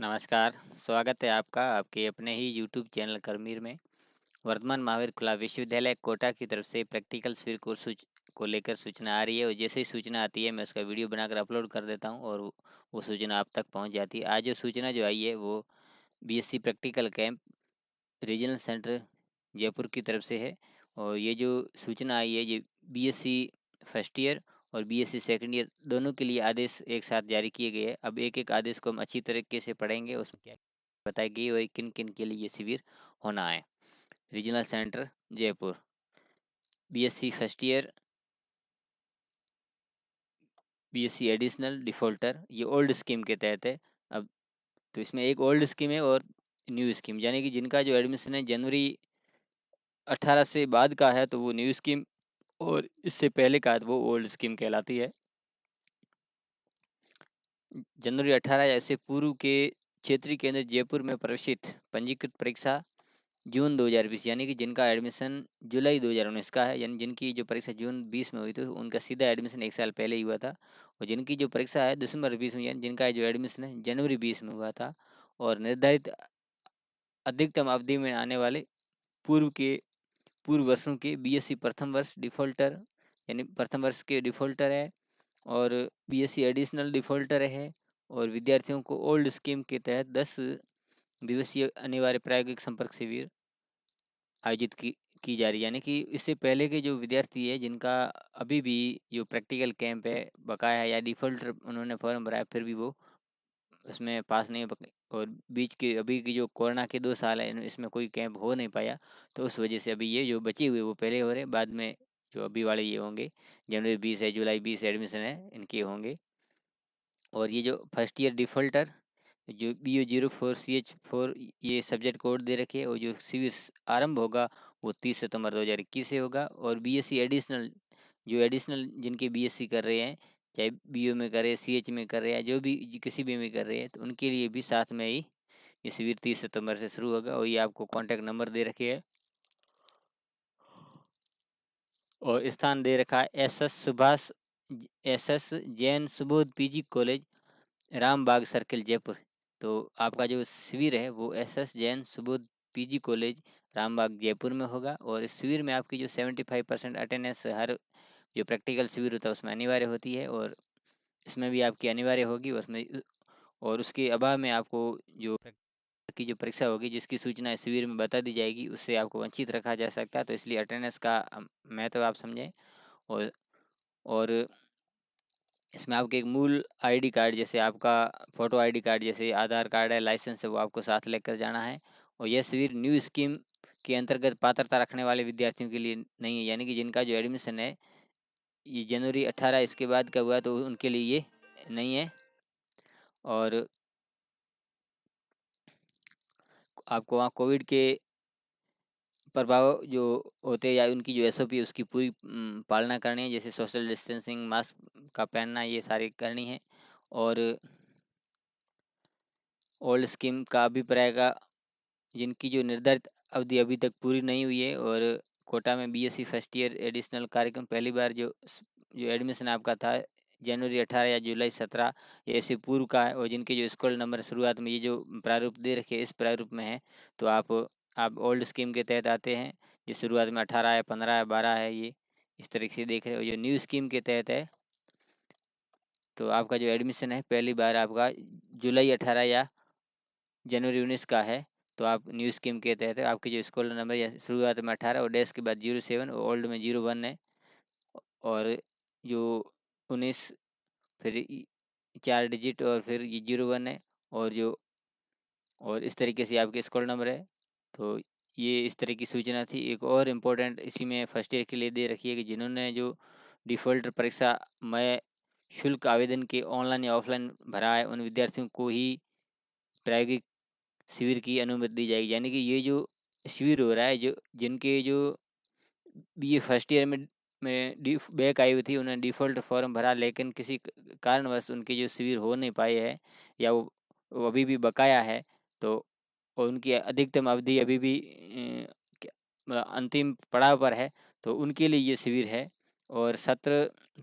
नमस्कार, स्वागत है आपका आपके अपने ही यूट्यूब चैनल करमीर में। वर्तमान महावीर खुला विश्वविद्यालय कोटा की तरफ से प्रैक्टिकल फिर को लेकर सूचना आ रही है और जैसे ही सूचना आती है मैं उसका वीडियो बनाकर अपलोड कर देता हूं और वो सूचना आप तक पहुंच जाती है। आज जो सूचना जो आई है वो BSc practical camp regional centre Jaipur की तरफ से है। और ये जो सूचना आई है ये बीएससी फर्स्ट ईयर और बीएससी सेकंड ईयर दोनों के लिए आदेश एक साथ जारी किए गए हैं। अब एक एक आदेश को हम अच्छी तरीके से पढ़ेंगे, उसमें क्या बताई गई और किन किन के लिए ये शिविर होना है। Regional centre Jaipur, BSc first year, BSc additional defaulter, ये ओल्ड स्कीम के तहत है। अब तो इसमें एक ओल्ड स्कीम है और न्यू स्कीम, यानी कि जिनका जो एडमिशन है जनवरी 18 से बाद का है तो वो न्यू स्कीम और इससे पहले का है तो वो ओल्ड स्कीम कहलाती है। जनवरी 18 या इससे पूर्व के क्षेत्रीय केंद्र जयपुर में प्रवेशित पंजीकृत परीक्षा जून 2020, यानी कि जिनका एडमिशन जुलाई 2019 का है, यानी जिनकी जो परीक्षा जून 20 में हुई थी उनका सीधा एडमिशन एक साल पहले ही हुआ था। और जिनकी जो परीक्षा है दिसंबर 20 में, यानी जिनका जो एडमिशन है जनवरी 20 में हुआ था। और निर्धारित अधिकतम अवधि में आने वाले पूर्व वर्षों के बीएससी प्रथम वर्ष डिफॉल्टर, यानी प्रथम वर्ष के डिफॉल्टर है और बीएससी एडिशनल डिफॉल्टर है। और विद्यार्थियों को ओल्ड स्कीम के तहत 10 दिवसीय अनिवार्य प्रायोगिक संपर्क शिविर आयोजित की जा रही है। यानी कि इससे पहले के जो विद्यार्थी है जिनका अभी भी जो प्रैक्टिकल कैंप है बकाया है या डिफॉल्टर उन्होंने फॉर्म भरा है फिर भी वो उसमें पास नहीं और बीच के अभी की जो कोरोना के 2 साल है इसमें कोई कैंप हो नहीं पाया, तो उस वजह से अभी ये जो बचे हुए वो पहले हो रहे, बाद में जो अभी वाले ये होंगे जनवरी 20 है जुलाई 20 एडमिशन है इनके होंगे। और ये जो फर्स्ट ईयर डिफॉल्टर जो BU04CH4 ये सब्जेक्ट कोड दे रखे है और जो शिविर आरंभ होगा वो 30 सितंबर 2021 से होगा। और बीएससी एडिशनल जो एडिशनल जिनके बीएससी कर रहे हैं, चाहे बीयू में कर रहे हैं, सीएच में कर रहे हैं, जो भी किसी भी में कर रहे हैं, तो उनके लिए भी साथ में ही ये शिविर 30 सितंबर से शुरू होगा। और ये आपको कॉन्टैक्ट नंबर दे रखे है और स्थान दे रखा है SS Jain Subodh PG college, Rambagh circle Jaipur. तो आपका जो शिविर है वो SS Jain Subodh PG college Rambagh Jaipur में होगा। और इस शिविर में आपकी जो 75% अटेंडेंस हर जो प्रैक्टिकल शिविर होता है उसमें अनिवार्य होती है और इसमें भी आपकी अनिवार्य होगी। उसमें और उसके अभाव में आपको जो की जो परीक्षा होगी जिसकी सूचना इस शिविर में बता दी जाएगी उससे आपको वंचित रखा जा सकता है। तो इसलिए अटेंडेंस का महत्व आप समझें। और और इसमें आपके एक मूल आईडी कार्ड, जैसे आपका फ़ोटो आईडी कार्ड जैसे आधार कार्ड है, लाइसेंस है, वो आपको साथ लेकर जाना है। और यह शिविर न्यू स्कीम के अंतर्गत पात्रता रखने वाले विद्यार्थियों के लिए नहीं है, यानी कि जिनका जो एडमिशन है ये जनवरी 18 इसके बाद का हुआ तो उनके लिए ये नहीं है। और आपको वहाँ कोविड के प्रभाव जो होते हैं या उनकी जो SOP है उसकी पूरी पालना करनी है, जैसे सोशल डिस्टेंसिंग, मास्क का पहनना, ये सारी करनी है। और ओल्ड स्कीम का अभिप्राय का जिनकी जो निर्धारित अवधि अभी तक पूरी नहीं हुई है और कोटा में बीएससी फर्स्ट ईयर एडिशनल कार्यक्रम पहली बार जो एडमिशन आपका था जनवरी 18 या जुलाई 17 ये ऐसे पूर्व का है। और जिनके जो स्कूल नंबर शुरुआत में ये जो प्रारूप दे रखे इस प्रारूप में है तो आप ओल्ड स्कीम के तहत आते हैं। ये शुरुआत में 18 है, 15 है, 12 है, ये इस तरीके से देख रहे हो। जो न्यू स्कीम के तहत है तो आपका जो एडमिशन है पहली बार आपका जुलाई 18 या जनवरी 19 का है तो आप न्यू स्कीम के तहत आपके जो स्कूल नंबर या शुरुआत में 18 और डैश के बाद 07 और ओल्ड में 01 है। और जो 19 फिर 4 डिजिट और फिर ये 01 है और इस तरीके से आपके स्कूल नंबर है। तो ये इस तरह की सूचना थी। एक और इम्पोर्टेंट इसी में फर्स्ट ईयर के लिए दे रखी है कि जिन्होंने जो डिफ़ॉल्टर परीक्षा में शुल्क आवेदन के ऑनलाइन या ऑफलाइन भरा है उन विद्यार्थियों को ही प्रायोगिक शिविर की अनुमति दी जाएगी। यानी कि ये जो शिविर हो रहा है जो जिनके जो ये फर्स्ट ईयर में बैक आई हुई थी उन्होंने डिफ़ॉल्ट फॉर्म भरा लेकिन किसी कारणवश उनके जो शिविर हो नहीं पाए हैं या वो अभी भी बकाया है तो और उनकी अधिकतम अवधि अभी भी अंतिम पड़ाव पर है तो उनके लिए ये शिविर है। और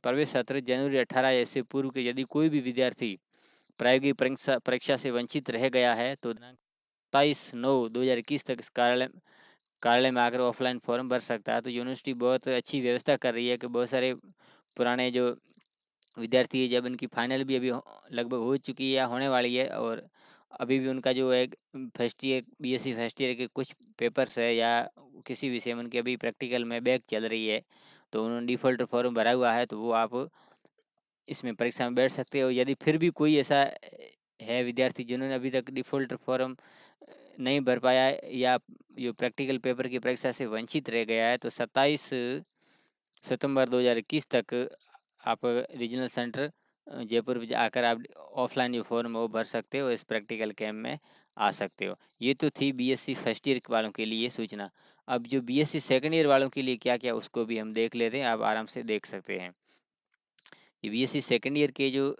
प्रवेश सत्र जनवरी 18 या इससे पूर्व के यदि कोई भी विद्यार्थी प्रायोगिक परीक्षा से वंचित रह गया है तो 27/9/2021 तक इस कार्यालय में आकर ऑफलाइन फॉर्म भर सकता है। तो यूनिवर्सिटी बहुत अच्छी व्यवस्था कर रही है कि बहुत सारे पुराने जो विद्यार्थी है, जब इनकी फाइनल भी अभी लगभग हो चुकी है या होने वाली है, और अभी भी उनका जो है first year BSc first year के कुछ पेपर्स है या किसी विषय में उनकी अभी प्रैक्टिकल में बैक चल रही है, तो उन्होंने डिफ़ॉल्ट फॉर्म भरा हुआ है, तो वो आप इसमें परीक्षा में बैठ सकते हो। यदि फिर भी कोई ऐसा है विद्यार्थी जिन्होंने अभी तक डिफ़ॉल्ट फॉर्म नहीं भर पाया है या जो प्रैक्टिकल पेपर की परीक्षा से वंचित रह गया है, तो 27 सितंबर 2021 तक आप रीजनल सेंटर जयपुर में आकर आप ऑफलाइन जो फॉर्म है वो भर सकते हो, इस प्रैक्टिकल कैंप में आ सकते हो। ये तो थी बीएससी फर्स्ट ईयर वालों के लिए सूचना। अब जो बीएससी सेकंड ईयर वालों के लिए क्या क्या, उसको भी हम देख लेते हैं, आप आराम से देख सकते हैं। ये बीएससी सेकंड ईयर के जो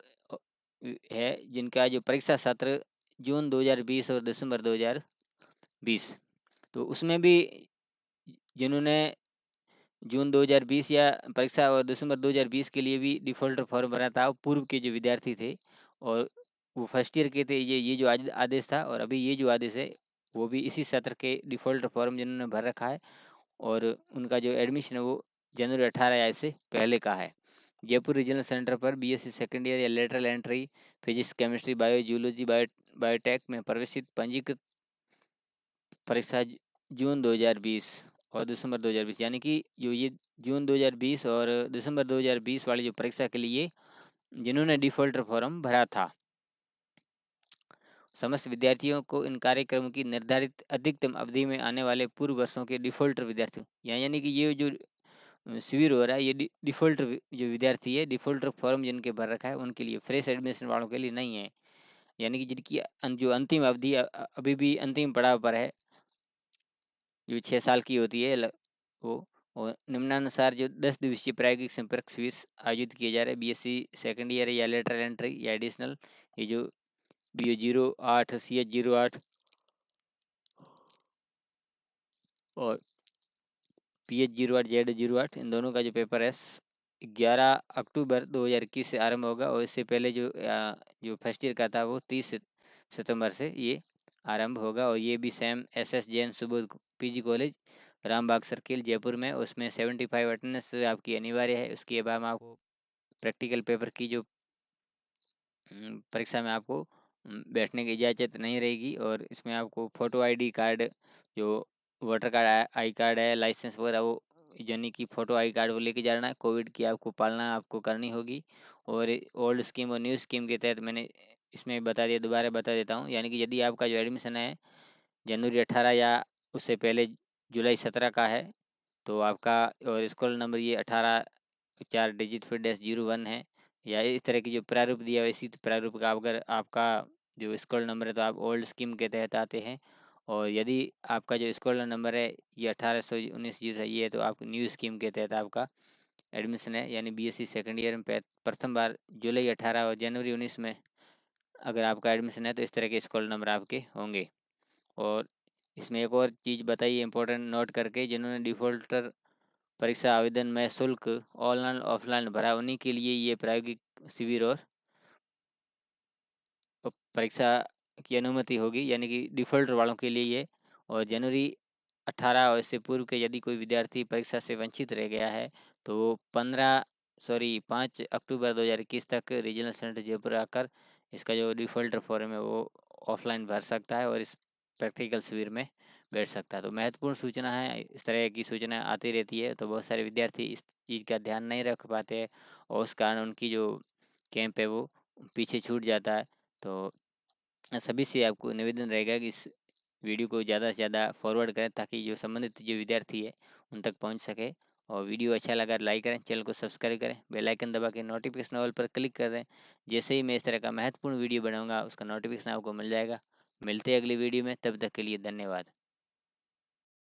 है, जिनका जो परीक्षा सत्र जून 2020 और दिसंबर 2020, तो उसमें भी जिन्होंने जून 2020 या परीक्षा और दिसंबर 2020 के लिए भी डिफ़ॉल्ट फॉर्म भरा था, पूर्व के जो विद्यार्थी थे और वो फर्स्ट ईयर के थे, ये जो आदेश था, और अभी ये जो आदेश है वो भी इसी सत्र के डिफ़ॉल्ट फॉर्म जिन्होंने भर रखा है, और उनका जो एडमिशन है वो जनवरी 18 या इससे पहले का है। जयपुर रीजनल सेंटर पर बीएससी सेकंड ईयर या lateral entry physics, chemistry, bio, zoology, biotech में प्रवेशित पंजीकृत परीक्षा जून 2020 और दिसंबर 2020, यानी कि जो ये जून 2020 और दिसंबर 2020 वाली जो परीक्षा के लिए जिन्होंने डिफ़ॉल्ट फॉर्म भरा था, समस्त विद्यार्थियों को इन कार्यक्रमों की निर्धारित अधिकतम अवधि में आने वाले पूर्व वर्षों के डिफ़ॉल्ट विद्यार्थियों, यानी कि ये जो शिविर हो रहा है, ये डिफ़ॉल्ट जो विद्यार्थी है, डिफ़ॉल्ट फॉर्म जिनके भर रखा है उनके लिए, फ्रेश एडमिशन वालों के लिए नहीं है। यानी कि जिनकी जो अंतिम अवधि अभी भी अंतिम पड़ाव पर है, जो 6 साल की होती है वो, और निम्नानुसार जो 10 दिवसीय प्रायोगिक संपर्क शिविर आयोजित किए जा रहे हैं बीएससी सेकंड ईयर या लेटरल एंट्री या एडिशनल, ये जो BO08, CH08 और PH08, Z08, इन दोनों का जो पेपर है 11 अक्टूबर 2021 से आरंभ होगा, और इससे पहले जो फर्स्ट ईयर का था वो 30 सितंबर से ये आरंभ होगा। और ये भी same SS Jain Subodh PG college, Rambagh circle, Jaipur में, उसमें 75 अटेंडेंस आपकी अनिवार्य है। उसके बाद आपको प्रैक्टिकल पेपर की जो परीक्षा में आपको बैठने की इजाज़त नहीं रहेगी, और इसमें आपको फ़ोटो ID कार्ड, जो वोटर कार्ड, आई कार्ड है, लाइसेंस वगैरह, वो यानी कि फ़ोटो आई कार्ड वो लेके जाना है। कोविड की आपको पालना आपको करनी होगी। और ओल्ड स्कीम और न्यू स्कीम के तहत मैंने इसमें बता दिया, दोबारा बता देता हूँ, यानी कि यदि आपका जो एडमिशन है जनवरी 18 या उससे पहले जुलाई 17 का है, तो आपका और स्कूल नंबर ये 18 4 डिजिट फिर -01 है, या इस तरह की जो प्रारूप दिया है इसी प्रारूप का अगर आपका जो स्कूल नंबर है तो आप ओल्ड स्कीम के तहत आते हैं। और यदि आपका जो स्कूल नंबर है ये 1819 जी सही है, तो आप न्यू स्कीम के तहत आपका एडमिशन है, यानी बीएससी सेकंड ईयर में प्रथम बार जुलाई 18 और जनवरी 19 में अगर आपका एडमिशन है, तो इस तरह के स्कूल नंबर आपके होंगे। और इसमें एक और चीज़ बताइए इम्पोर्टेंट नोट करके, जिन्होंने डिफ़ॉल्टर परीक्षा आवेदन में शुल्क ऑनलाइन ऑफलाइन भरा, उन्हीं के लिए ये प्रायोगिक शिविर और परीक्षा की अनुमति होगी, यानी कि डिफ़ॉल्टर वालों के लिए ये। और जनवरी 18 और इससे पूर्व के यदि कोई विद्यार्थी परीक्षा से वंचित रह गया है, तो वो 5 अक्टूबर 2021 तक रीजनल सेंटर जयपुर आकर इसका जो डिफ़ॉल्टर फॉर्म है वो ऑफलाइन भर सकता है और इस प्रैक्टिकल शिविर में बैठ सकता है। तो महत्वपूर्ण सूचना है, इस तरह की सूचना आती रहती है, तो बहुत सारे विद्यार्थी इस चीज़ का ध्यान नहीं रख पाते हैं, और उस कारण उनकी जो कैंप है वो पीछे छूट जाता है। तो सभी से आपको निवेदन रहेगा कि इस वीडियो को ज़्यादा से ज़्यादा फॉरवर्ड करें, ताकि जो संबंधित जो विद्यार्थी है उन तक पहुंच सके। और वीडियो अच्छा लगा लाइक करें, चैनल को सब्सक्राइब करें, बेल आइकन दबा के नोटिफिकेशन ऑल पर क्लिक कर दें। जैसे ही मैं इस तरह का महत्वपूर्ण वीडियो बनाऊंगा उसका नोटिफिकेशन आपको मिल जाएगा। मिलते हैं अगली वीडियो में, तब तक के लिए धन्यवाद।